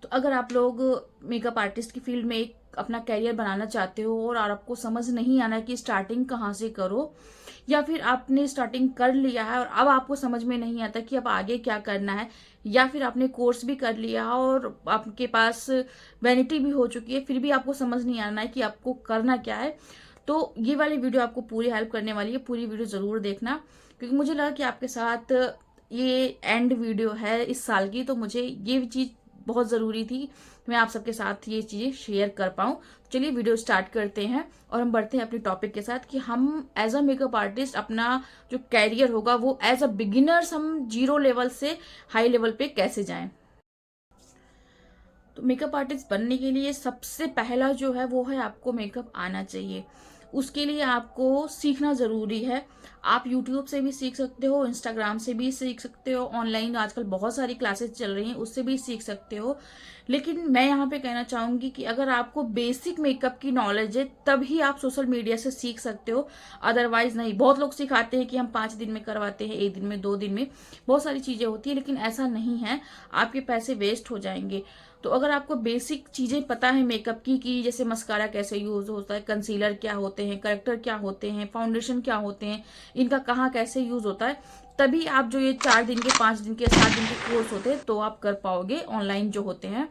तो अगर आप लोग मेकअप आर्टिस्ट की फील्ड में एक अपना कैरियर बनाना चाहते हो और आपको समझ नहीं आना है कि स्टार्टिंग कहाँ से करो, या फिर आपने स्टार्टिंग कर लिया है और अब आपको समझ में नहीं आता कि अब आगे क्या करना है, या फिर आपने कोर्स भी कर लिया और आपके पास वैनिटी भी हो चुकी है फिर भी आपको समझ नहीं आना है कि आपको करना क्या है, तो ये वाली वीडियो आपको पूरी हेल्प करने वाली है। पूरी वीडियो ज़रूर देखना, क्योंकि मुझे लगा कि आपके साथ ये एंड वीडियो है इस साल की, तो मुझे ये चीज़ बहुत ज़रूरी थी कि मैं आप सबके साथ ये चीज़ें शेयर कर पाऊँ। चलिए वीडियो स्टार्ट करते हैं और हम बढ़ते हैं अपने टॉपिक के साथ कि हम एज अ मेकअप आर्टिस्ट अपना जो कैरियर होगा वो एज अ बिगिनर्स हम जीरो लेवल से हाई लेवल पे कैसे जाएं। तो मेकअप आर्टिस्ट बनने के लिए सबसे पहला जो है वो है आपको मेकअप आना चाहिए। उसके लिए आपको सीखना ज़रूरी है। आप यूट्यूब से भी सीख सकते हो, इंस्टाग्राम से भी सीख सकते हो, ऑनलाइन आजकल बहुत सारी क्लासेस चल रही हैं उससे भी सीख सकते हो। लेकिन मैं यहाँ पे कहना चाहूँगी कि अगर आपको बेसिक मेकअप की नॉलेज है तभी आप सोशल मीडिया से सीख सकते हो, अदरवाइज नहीं। बहुत लोग सिखाते हैं कि हम 5 दिन में करवाते हैं, 1 दिन में, 2 दिन में, बहुत सारी चीज़ें होती है, लेकिन ऐसा नहीं है। आपके पैसे वेस्ट हो जाएंगे। तो अगर आपको बेसिक चीजें पता है मेकअप की, कि जैसे मस्कारा कैसे यूज होता है, कंसीलर क्या होते हैं, करेक्टर क्या होते हैं, फाउंडेशन क्या होते हैं, इनका कहाँ कैसे यूज होता है, तभी आप जो ये 4 दिन के, 5 दिन के, 7 दिन के कोर्स होते हैं तो आप कर पाओगे ऑनलाइन जो होते हैं।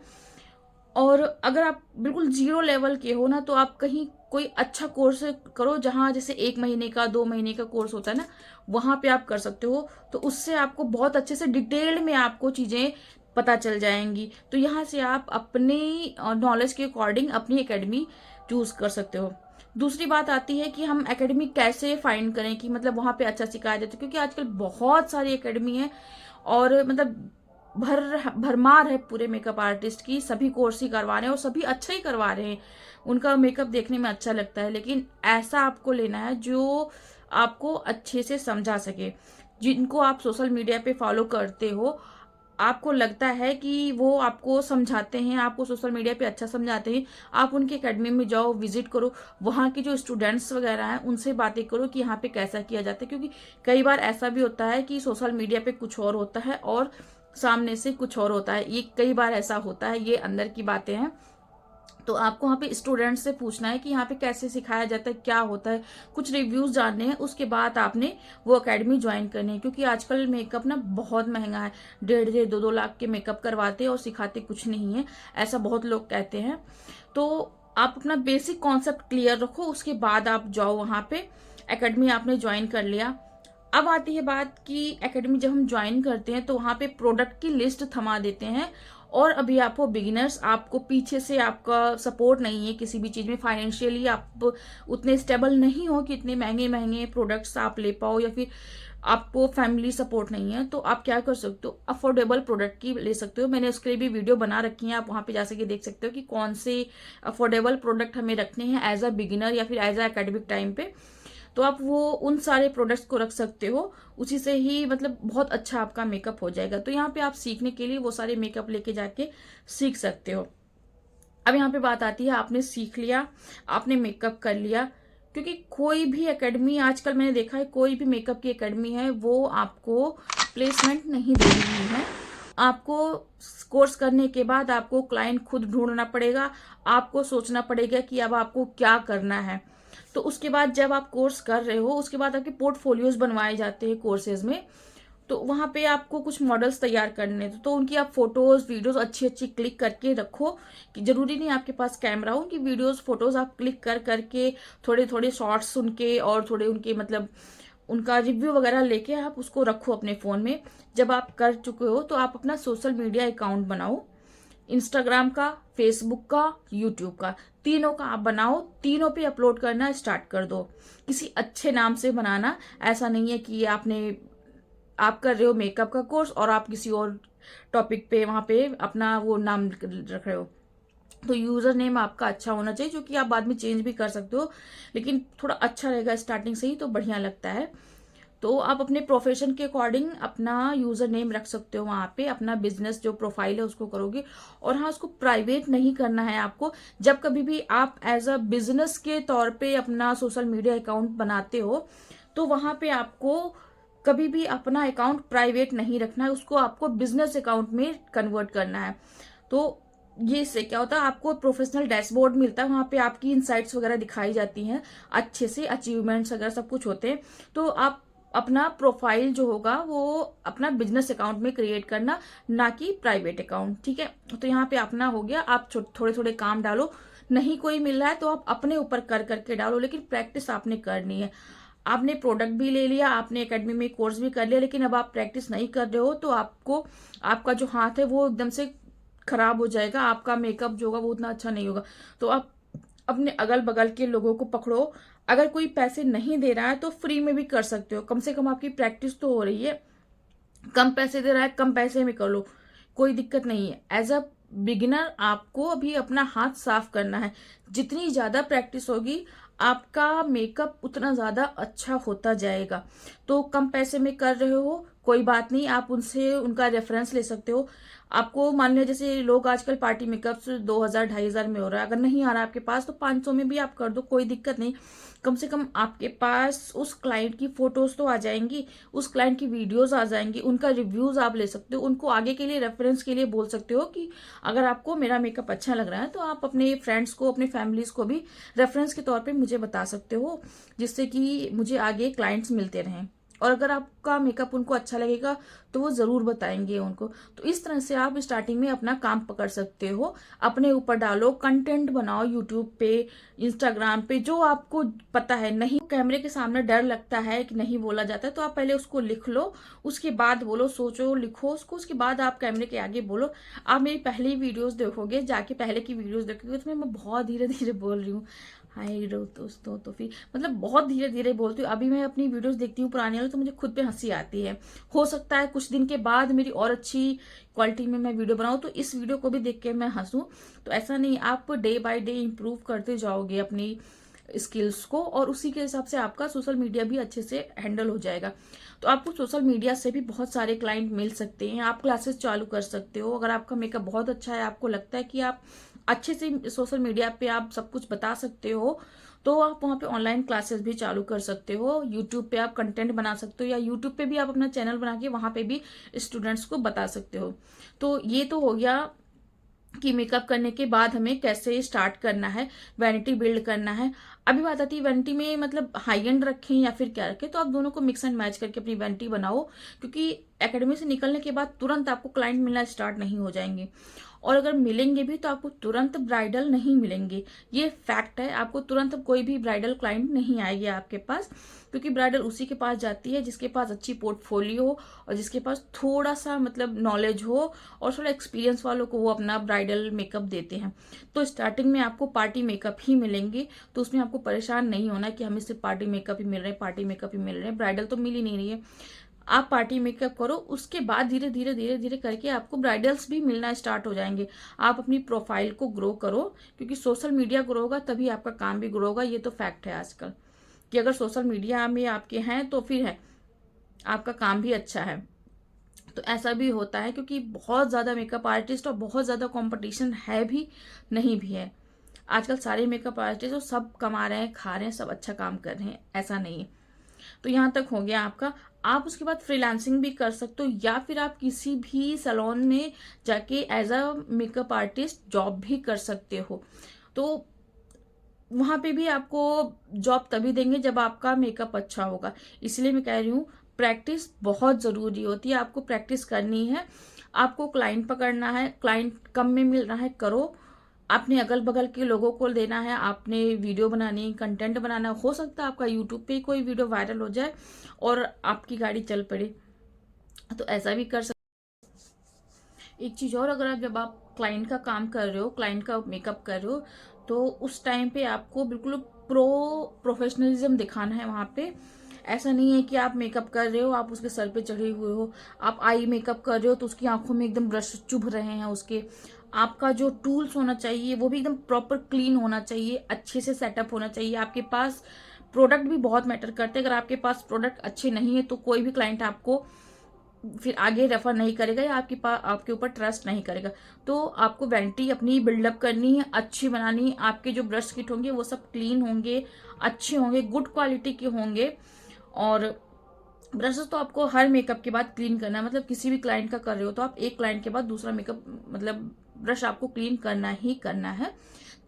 और अगर आप बिल्कुल जीरो लेवल के हो ना, तो आप कहीं कोई अच्छा कोर्स करो, जहाँ जैसे 1 महीने का, 2 महीने का कोर्स होता है ना, वहां पे आप कर सकते हो। तो उससे आपको बहुत अच्छे से डिटेल में आपको चीजें पता चल जाएंगी। तो यहाँ से आप अपनी नॉलेज के अकॉर्डिंग अपनी एकेडमी चूज कर सकते हो। दूसरी बात आती है कि हम एकेडमी कैसे फाइंड करें, कि मतलब वहां पे अच्छा सिखाया जाता है, क्योंकि आजकल बहुत सारी एकेडमी है और मतलब भरमार है पूरे मेकअप आर्टिस्ट की, सभी कोर्स ही करवा रहे हैं और सभी अच्छा ही करवा रहे हैं। उनका मेकअप देखने में अच्छा लगता है, लेकिन ऐसा आपको लेना है जो आपको अच्छे से समझा सके। जिनको आप सोशल मीडिया पे फॉलो करते हो, आपको लगता है कि वो आपको समझाते हैं, आपको सोशल मीडिया पे अच्छा समझाते हैं, आप उनके एकेडमी में जाओ, विजिट करो, वहाँ के जो स्टूडेंट्स वगैरह हैं उनसे बातें करो कि यहाँ पे कैसा किया जाता है। क्योंकि कई बार ऐसा भी होता है कि सोशल मीडिया पे कुछ और होता है और सामने से कुछ और होता है, ये कई बार ऐसा होता है, ये अंदर की बातें हैं। तो आपको वहाँ पे स्टूडेंट से पूछना है कि यहाँ पे कैसे सिखाया जाता है, क्या होता है, कुछ रिव्यूज जानने हैं, उसके बाद आपने वो एकेडमी ज्वाइन करनी है। क्योंकि आजकल मेकअप ना बहुत महंगा है, 1.5 2 लाख के मेकअप करवाते हैं और सिखाते कुछ नहीं है, ऐसा बहुत लोग कहते हैं। तो आप अपना बेसिक कॉन्सेप्ट क्लियर रखो, उसके बाद आप जाओ वहाँ पे। एकेडमी आपने ज्वाइन कर लिया, अब आती है बात कि एकेडमी जब हम ज्वाइन करते हैं तो वहाँ पे प्रोडक्ट की लिस्ट थमा देते हैं, और अभी आप हो बिगिनर्स, आपको पीछे से आपका सपोर्ट नहीं है किसी भी चीज में, फाइनेंशियली आप उतने स्टेबल नहीं हो कि इतने महंगे महंगे प्रोडक्ट्स आप ले पाओ, या फिर आपको फैमिली सपोर्ट नहीं है, तो आप क्या कर सकते हो, अफोर्डेबल प्रोडक्ट की ले सकते हो। मैंने उसके लिए भी वीडियो बना रखी है, आप वहां पे जा सके देख सकते हो कि कौन से अफोर्डेबल प्रोडक्ट हमें रखने हैं एज अ बिगिनर या फिर एज अ एकेडमिक टाइम पे। तो आप वो उन सारे प्रोडक्ट्स को रख सकते हो, उसी से ही मतलब बहुत अच्छा आपका मेकअप हो जाएगा। तो यहाँ पे आप सीखने के लिए वो सारे मेकअप लेके जाके सीख सकते हो। अब यहाँ पे बात आती है, आपने सीख लिया, आपने मेकअप कर लिया, क्योंकि कोई भी एकेडमी आजकल मैंने देखा है, कोई भी मेकअप की एकेडमी है वो आपको प्लेसमेंट नहीं दे रही है। आपको कोर्स करने के बाद आपको क्लाइंट खुद ढूंढना पड़ेगा, आपको सोचना पड़ेगा कि अब आपको क्या करना है। तो उसके बाद जब आप कोर्स कर रहे हो, उसके बाद आपके पोर्टफोलियोज बनवाए जाते हैं कोर्सेज में। तो वहां पे आपको कुछ मॉडल्स तैयार करने तो उनकी आप फोटोज वीडियोज अच्छी अच्छी क्लिक करके रखो, कि जरूरी नहीं आपके पास कैमरा हो, उनकी वीडियोज फोटोज आप क्लिक कर करके थोड़े थोड़े शॉर्ट्स उनके और थोड़े उनके मतलब उनका रिव्यू वगैरह लेके आप उसको रखो अपने फोन में। जब आप कर चुके हो तो आप अपना सोशल मीडिया अकाउंट बनाओ, इंस्टाग्राम का, फेसबुक का, यूट्यूब का, तीनों का आप बनाओ, तीनों पे अपलोड करना स्टार्ट कर दो। किसी अच्छे नाम से बनाना, ऐसा नहीं है कि आप कर रहे हो मेकअप का कोर्स और आप किसी और टॉपिक पे वहां पे अपना वो नाम रख रहे हो। तो यूजर नेम आपका अच्छा होना चाहिए, जो कि आप बाद में चेंज भी कर सकते हो, लेकिन थोड़ा अच्छा रहेगा स्टार्टिंग से ही तो बढ़िया लगता है। तो आप अपने प्रोफेशन के अकॉर्डिंग अपना यूजर नेम रख सकते हो, वहां पे अपना बिजनेस जो प्रोफाइल है उसको करोगे। और हाँ, उसको प्राइवेट नहीं करना है आपको। जब कभी भी आप एज अ बिजनेस के तौर पे अपना सोशल मीडिया अकाउंट बनाते हो, तो वहां पे आपको कभी भी अपना अकाउंट प्राइवेट नहीं रखना है, उसको आपको बिजनेस अकाउंट में कन्वर्ट करना है। तो ये इससे क्या होता है, आपको प्रोफेशनल डैशबोर्ड मिलता है, वहाँ पे आपकी इनसाइट्स वगैरह दिखाई जाती हैं, अच्छे से अचीवमेंट्स वगैरह सब कुछ होते हैं। तो आप अपना प्रोफाइल जो होगा वो अपना बिजनेस अकाउंट में क्रिएट करना, ना कि प्राइवेट अकाउंट, ठीक है। तो यहाँ पे अपना हो गया, आप थोड़े थोड़े काम डालो, नहीं कोई मिल रहा है तो आप अपने ऊपर कर करके डालो, लेकिन प्रैक्टिस आपने करनी है। आपने प्रोडक्ट भी ले लिया, आपने एकेडमी में कोर्स भी कर लिया, लेकिन अब आप प्रैक्टिस नहीं कर रहे हो तो आपको, आपका जो हाथ है वो एकदम से खराब हो जाएगा, आपका मेकअप जो होगा वो उतना अच्छा नहीं होगा। तो आप अपने अगल बगल के लोगों को पकड़ो, अगर कोई पैसे नहीं दे रहा है तो फ्री में भी कर सकते हो, कम से कम आपकी प्रैक्टिस तो हो रही है। कम पैसे दे रहा है, कम पैसे में कर लो, कोई दिक्कत नहीं है। एज अ बिगिनर आपको अभी अपना हाथ साफ करना है, जितनी ज्यादा प्रैक्टिस होगी आपका मेकअप उतना ज्यादा अच्छा होता जाएगा। तो कम पैसे में कर रहे हो, कोई बात नहीं, आप उनसे उनका रेफरेंस ले सकते हो। आपको मान लिया जैसे लोग आजकल पार्टी मेकअप 2000 2500 में हो रहा है, अगर नहीं आ रहा है आपके पास तो 500 में भी आप कर दो, कोई दिक्कत नहीं। कम से कम आपके पास उस क्लाइंट की फोटोज तो आ जाएंगी, उस क्लाइंट की वीडियोस आ जाएंगी, उनका रिव्यूज आप ले सकते हो, उनको आगे के लिए रेफरेंस के लिए बोल सकते हो कि अगर आपको मेरा मेकअप अच्छा लग रहा है तो आप अपने फ्रेंड्स को, अपने फैमिलीज को भी रेफरेंस के तौर पे मुझे बता सकते हो, जिससे कि मुझे आगे क्लाइंट्स मिलते रहें। और अगर आपका मेकअप उनको अच्छा लगेगा तो वो जरूर बताएंगे उनको। तो इस तरह से आप स्टार्टिंग में अपना काम पकड़ सकते हो, अपने ऊपर डालो, कंटेंट बनाओ यूट्यूब पे, इंस्टाग्राम पे, जो आपको पता है। नहीं कैमरे के सामने डर लगता है कि नहीं बोला जाता है, तो आप पहले उसको लिख लो, उसके बाद बोलो, सोचो, लिखो उसको, उसके बाद आप कैमरे के आगे बोलो। आप मेरी पहली वीडियोस देखोगे, जाके पहले की वीडियोस देखोगे, तो मैं बहुत धीरे धीरे बोल रही हूँ, हाय रो दोस्तों, तो फिर मतलब बहुत धीरे धीरे बोलती हूँ। अभी मैं अपनी वीडियोस देखती हूँ पुरानी वाली, तो मुझे खुद पे हंसी आती है। हो सकता है कुछ दिन के बाद मेरी और अच्छी क्वालिटी में मैं वीडियो बनाऊं तो इस वीडियो को भी देख के मैं हंसूं। तो ऐसा नहीं, आप डे बाय डे इम्प्रूव करते जाओगे अपनी स्किल्स को, और उसी के हिसाब से आपका सोशल मीडिया भी अच्छे से हैंडल हो जाएगा। तो आपको सोशल मीडिया से भी बहुत सारे क्लाइंट मिल सकते हैं, आप क्लासेस चालू कर सकते हो। अगर आपका मेकअप बहुत अच्छा है, आपको लगता है कि आप अच्छे से सोशल मीडिया पे आप सब कुछ बता सकते हो, तो आप वहाँ पे ऑनलाइन क्लासेस भी चालू कर सकते हो। यूट्यूब पे आप कंटेंट बना सकते हो, या यूट्यूब पे भी आप अपना चैनल बना के वहाँ पे भी स्टूडेंट्स को बता सकते हो। तो ये तो हो गया कि मेकअप करने के बाद हमें कैसे स्टार्ट करना है, वैनिटी बिल्ड करना है। अभी बात आती है वैनिटी में, मतलब हाई एंड रखें या फिर क्या रखें, तो आप दोनों को मिक्स एंड मैच करके अपनी वैनिटी बनाओ, क्योंकि एकेडमी से निकलने के बाद तुरंत आपको क्लाइंट मिलना स्टार्ट नहीं हो जाएंगे, और अगर मिलेंगे भी तो आपको तुरंत ब्राइडल नहीं मिलेंगे। ये फैक्ट है, आपको तुरंत कोई भी ब्राइडल क्लाइंट नहीं आएगी आपके पास, क्योंकि ब्राइडल उसी के पास जाती है जिसके पास अच्छी पोर्टफोलियो हो, और जिसके पास थोड़ा सा मतलब नॉलेज हो, और थोड़ा एक्सपीरियंस वालों को वो अपना ब्राइडल मेकअप देते हैं। तो स्टार्टिंग में आपको पार्टी मेकअप ही मिलेंगे, तो उसमें आपको परेशान नहीं होना कि हमें सिर्फ पार्टी मेकअप ही मिल रहे हैं, पार्टी मेकअप ही मिल रहे हैं, ब्राइडल तो मिल ही नहीं रही है। आप पार्टी मेकअप करो, उसके बाद धीरे धीरे धीरे धीरे करके आपको ब्राइडल्स भी मिलना स्टार्ट हो जाएंगे। आप अपनी प्रोफाइल को ग्रो करो, क्योंकि सोशल मीडिया ग्रो होगा तभी आपका काम भी ग्रो होगा। ये तो फैक्ट है आजकल, कि अगर सोशल मीडिया में आपके हैं तो फिर है आपका काम भी अच्छा है। तो ऐसा भी होता है, क्योंकि बहुत ज्यादा मेकअप आर्टिस्ट और बहुत ज्यादा कंपटीशन है भी, नहीं भी है। आजकल सारे मेकअप आर्टिस्ट और सब कमा रहे हैं, खा रहे हैं, सब अच्छा काम कर रहे हैं, ऐसा नहीं है। तो यहाँ तक हो गया आपका। आप उसके बाद फ्रीलांसिंग भी कर सकते हो, या फिर आप किसी भी सैलून में जाके as a makeup artist job भी कर सकते हो। तो वहां पे भी आपको जॉब तभी देंगे जब आपका मेकअप अच्छा होगा। इसलिए मैं कह रही हूँ प्रैक्टिस बहुत जरूरी होती है, आपको प्रैक्टिस करनी है। आपको क्लाइंट पकड़ना है, क्लाइंट कम में मिल रहा है, करो। अपने अगल बगल के लोगों को देना है, आपने वीडियो बनानी, कंटेंट बनाना। हो सकता है आपका यूट्यूब पे कोई वीडियो वायरल हो जाए और आपकी गाड़ी चल पड़े, तो ऐसा भी कर सकते। एक चीज और, अगर आप जब आप क्लाइंट का काम कर रहे हो, क्लाइंट का मेकअप कर रहे हो, तो उस टाइम पे आपको बिल्कुल प्रोफेशनलिज्म दिखाना है वहां पे। ऐसा नहीं है कि आप मेकअप कर रहे हो, आप उसके सर पे चढ़े हुए हो। आप आई मेकअप कर रहे हो तो उसकी आंखों में एकदम ब्रश चुभ रहे हैं उसके। आपका जो टूल्स होना चाहिए वो भी एकदम प्रॉपर क्लीन होना चाहिए, अच्छे से सेटअप होना चाहिए। आपके पास प्रोडक्ट भी बहुत मैटर करते हैं, अगर आपके पास प्रोडक्ट अच्छे नहीं है तो कोई भी क्लाइंट आपको फिर आगे रेफर नहीं करेगा, या आपके ऊपर ट्रस्ट नहीं करेगा। तो आपको वैनिटी अपनी बिल्डअप करनी है, अच्छी बनानी है। आपके जो ब्रश किट होंगे वो सब क्लीन होंगे, अच्छे होंगे, गुड क्वालिटी के होंगे। और ब्रशेस तो आपको हर मेकअप के बाद क्लीन करना है, मतलब किसी भी क्लाइंट का कर रहे हो तो आप एक क्लाइंट के बाद दूसरा मेकअप मतलब ब्रश आपको क्लीन करना ही करना है,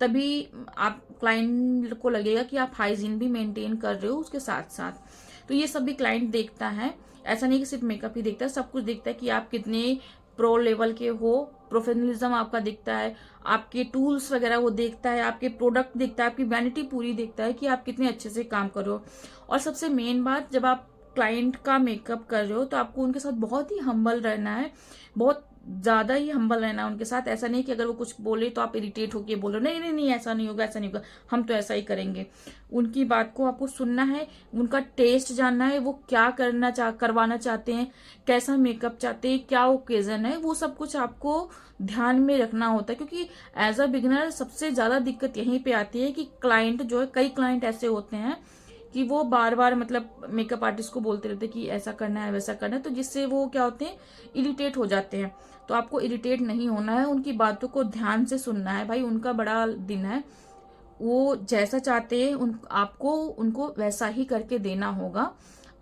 तभी आप क्लाइंट को लगेगा कि आप हाइजीन भी मेंटेन कर रहे हो उसके साथ साथ। तो ये सब भी क्लाइंट देखता है, ऐसा नहीं कि सिर्फ मेकअप ही देखता है, सब कुछ देखता है कि आप कितने प्रो लेवल के हो, प्रोफेशनलिज्म आपका दिखता है, आपके टूल्स वगैरह वो देखता है, आपके प्रोडक्ट देखता है, आपकी वैनिटी पूरी देखता है कि आप कितने अच्छे से काम कर रहे हो। और सबसे मेन बात, जब आप क्लाइंट का मेकअप कर रहे हो तो आपको उनके साथ बहुत ही हम्बल रहना है, बहुत ज्यादा ही हम्बल रहना है उनके साथ। ऐसा नहीं कि अगर वो कुछ बोले तो आप इरिटेट होके बोल रहे हो, नहीं नहीं नहीं ऐसा नहीं होगा, ऐसा नहीं होगा, हम तो ऐसा ही करेंगे। उनकी बात को आपको सुनना है, उनका टेस्ट जानना है, वो क्या करवाना चाहते हैं, कैसा मेकअप चाहते हैं, क्या ओकेजन है, वो सब कुछ आपको ध्यान में रखना होता है। क्योंकि एज अ बिगिनर सबसे ज्यादा दिक्कत यहीं पे आती है कि क्लाइंट जो है, कई क्लाइंट ऐसे होते हैं कि वो बार बार मतलब मेकअप आर्टिस्ट को बोलते रहते हैं कि ऐसा करना है वैसा करना है, तो जिससे वो क्या होते हैं, इरिटेट हो जाते हैं। तो आपको इरिटेट नहीं होना है, उनकी बातों को ध्यान से सुनना है। भाई उनका बड़ा दिन है, वो जैसा चाहते हैं आपको उनको वैसा ही करके देना होगा।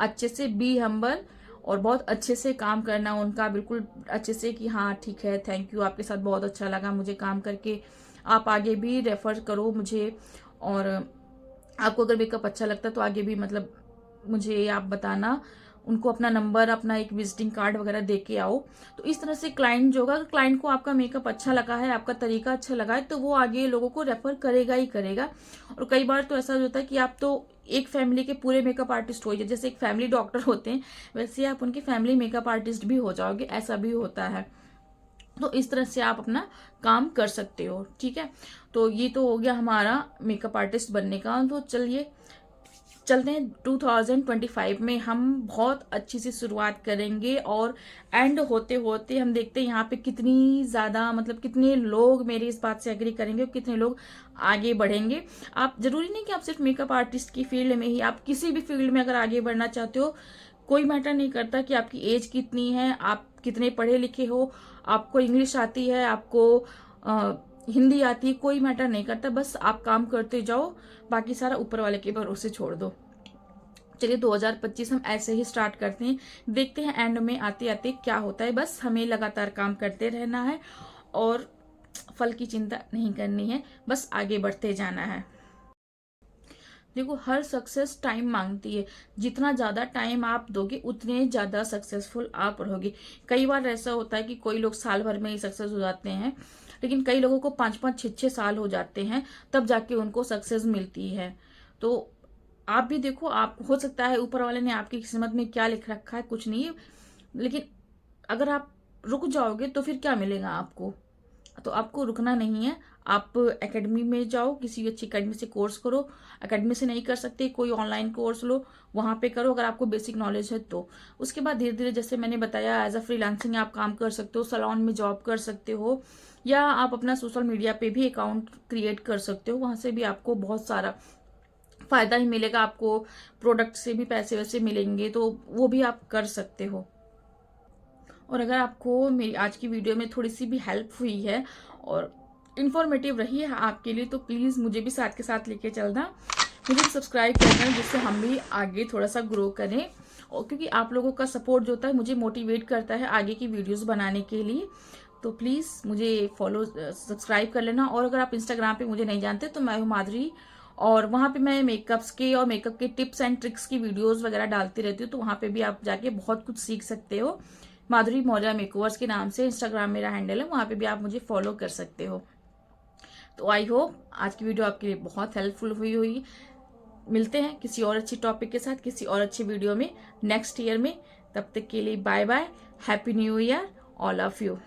अच्छे से बी हम्बल और बहुत अच्छे से काम करना उनका, बिल्कुल अच्छे से कि हाँ ठीक है, थैंक यू, आपके साथ बहुत अच्छा लगा मुझे काम करके, आप आगे भी रेफर करो मुझे, और आपको अगर मेकअप अच्छा लगता है तो आगे भी मतलब मुझे आप बताना। उनको अपना नंबर, अपना एक विजिटिंग कार्ड वगैरह दे के आओ। तो इस तरह से क्लाइंट जो होगा, अगर क्लाइंट को आपका मेकअप अच्छा लगा है, आपका तरीका अच्छा लगा है, तो वो आगे लोगों को रेफर करेगा ही करेगा। और कई बार तो ऐसा होता है कि आप तो एक फैमिली के पूरे मेकअप आर्टिस्ट हो जाए, जैसे एक फैमिली डॉक्टर होते हैं वैसे आप उनके फैमिली मेकअप आर्टिस्ट भी हो जाओगे, ऐसा भी होता है। तो इस तरह से आप अपना काम कर सकते हो, ठीक है। तो ये तो हो गया हमारा मेकअप आर्टिस्ट बनने का। तो चलिए चलते हैं 2025 में हम बहुत अच्छी सी शुरुआत करेंगे, और एंड होते होते हम देखते हैं यहाँ पे कितनी ज्यादा मतलब कितने लोग मेरी इस बात से एग्री करेंगे और कितने लोग आगे बढ़ेंगे। आप जरूरी नहीं कि आप सिर्फ मेकअप आर्टिस्ट की फील्ड में ही, आप किसी भी फील्ड में अगर आगे बढ़ना चाहते हो, कोई मैटर नहीं करता कि आपकी एज कितनी है, आप कितने पढ़े लिखे हो, आपको इंग्लिश आती है, आपको हिंदी आती है, कोई मैटर नहीं करता, बस आप काम करते जाओ, बाकी सारा ऊपर वाले के भरोसे छोड़ दो। चलिए 2025 हम ऐसे ही स्टार्ट करते हैं, देखते हैं एंड में आते आते क्या होता है। बस हमें लगातार काम करते रहना है और फल की चिंता नहीं करनी है, बस आगे बढ़ते जाना है। देखो हर सक्सेस टाइम मांगती है, जितना ज्यादा टाइम आप दोगे उतने ज्यादा सक्सेसफुल आप रहोगे। कई बार ऐसा होता है कि कोई लोग साल भर में ही सक्सेस हो जाते हैं, लेकिन कई लोगों को 5-5, 6-6 साल हो जाते हैं, तब जाके उनको सक्सेस मिलती है। तो आप भी देखो, आप हो सकता है ऊपर वाले ने आपकी किस्मत में क्या लिख रखा है कुछ नहीं, लेकिन अगर आप रुक जाओगे तो फिर क्या मिलेगा आपको। तो आपको रुकना नहीं है, आप एकेडमी में जाओ, किसी अच्छी एकेडमी से कोर्स करो, एकेडमी से नहीं कर सकते कोई ऑनलाइन कोर्स लो, वहां पे करो अगर आपको बेसिक नॉलेज है तो। उसके बाद धीरे धीरे जैसे मैंने बताया एज अ फ्रीलांसिंग आप काम कर सकते हो, सैलून में जॉब कर सकते हो, या आप अपना सोशल मीडिया पे भी अकाउंट क्रिएट कर सकते हो, वहां से भी आपको बहुत सारा फायदा ही मिलेगा, आपको प्रोडक्ट से भी पैसे वैसे मिलेंगे, तो वो भी आप कर सकते हो। और अगर आपको मेरी आज की वीडियो में थोड़ी सी भी हेल्प हुई है और इन्फॉर्मेटिव रही है आपके लिए, तो प्लीज़ मुझे भी साथ के साथ लेके चलना, मुझे भी सब्सक्राइब करना, जिससे हम भी आगे थोड़ा सा ग्रो करें। और क्योंकि आप लोगों का सपोर्ट जो होता है मुझे मोटिवेट करता है आगे की वीडियोस बनाने के लिए। तो प्लीज़ मुझे फॉलो सब्सक्राइब कर लेना। और अगर आप इंस्टाग्राम पे मुझे नहीं जानते तो मैं हूँ माधुरी, और वहाँ पे मैं मेकअप्स के और मेकअप के टिप्स एंड ट्रिक्स की वीडियोस वगैरह डालती रहती हूँ, तो वहाँ पे भी आप जाके बहुत कुछ सीख सकते हो। माधुरी मौर्य मेकओवर्स के नाम से इंस्टाग्राम मेरा हैंडल है, वहाँ पे भी आप मुझे फॉलो कर सकते हो। तो आई होप आज की वीडियो आपके लिए बहुत हेल्पफुल हुई होगी। मिलते हैं किसी और अच्छी टॉपिक के साथ, किसी और अच्छी वीडियो में नेक्स्ट ईयर में। तब तक के लिए bye bye, happy new year all of you.